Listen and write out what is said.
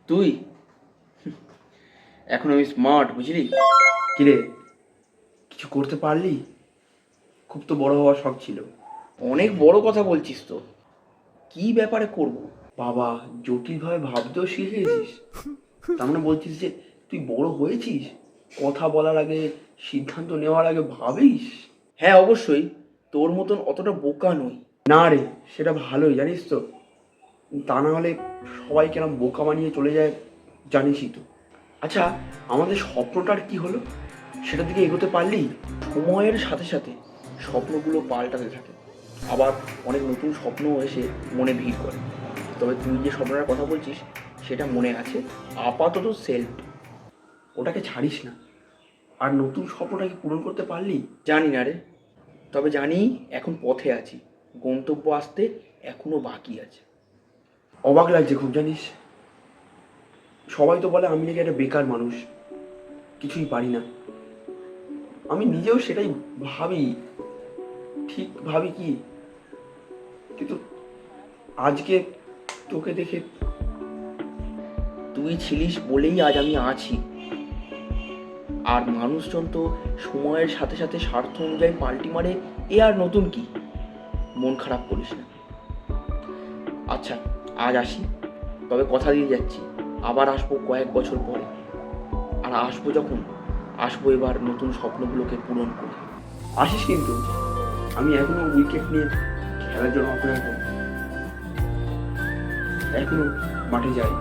তুই এখন আমি স্মার্ট, বুঝলি? কিরে, কিছু করতে পারলি? খুব তো বড় হওয়ার শখ ছিল। অনেক বড় কথা বলছিস তো। কি ব্যাপারে করব? বাবা, জটিলভাবে ভাবতেও শিখে গেছিস। তার মানে বলছিস যে তুই বড় হয়েছিস, কথা বলার আগে, সিদ্ধান্ত নেওয়ার আগে ভাবিস? হ্যাঁ, অবশ্যই। তোর মতন অতটা বোকা নই। না রে, সেটা ভালোই, জানিস তো। তা না হলে সবাই কেন বোকা বানিয়ে চলে যায়, জানিসই তো। আচ্ছা, আমাদের স্বপ্নটার কি হলো? সেটার দিকে এগোতে পারলি? সময়ের সাথে সাথে স্বপ্নগুলো পাল্টাতে থাকে, আবার অনেক নতুন স্বপ্নও এসে মনে ভিড় করে। তবে তুই যে স্বপ্নটার কথা বলছিস সেটা মনে আছে, আপাতত সেলফ। ওটাকে ছাড়িস না। আর নতুন স্বপ্নটাকে পূরণ করতে পারলি? জানি না রে, তবে জানি এখন পথে আছি, গন্তব্য আসতে এখনো বাকি আছে। অবাক লাগছে খুব, জানিস। সবাই তো বলে আমি নাকি একটা বেকার মানুষ, কিছুই পারি না। আমি নিজেও সেটাই ভাবি, ঠিক ভাবি কি, কিন্তু আজকে তোকে দেখে। তুই ছিলিস বলেই আজ আমি আছি। আর মানুষজন তো সময়ের সাথে সাথে স্বার্থ অনুযায়ী পাল্টি মারে, এ আর নতুন কি? মন খারাপ করিস না। আচ্ছা, আজ আসি, তবে কথা দিয়ে যাচ্ছি আবার আসবো কয়েক বছর পরে। আর আসবো যখন আসবো, এবার নতুন স্বপ্নগুলোকে পূরণ করে। আসিস কিন্তু, আমি এখনো উইকেট নিয়ে খেলার জন্য অপেক্ষা করি, এখনো মাঠে যাই।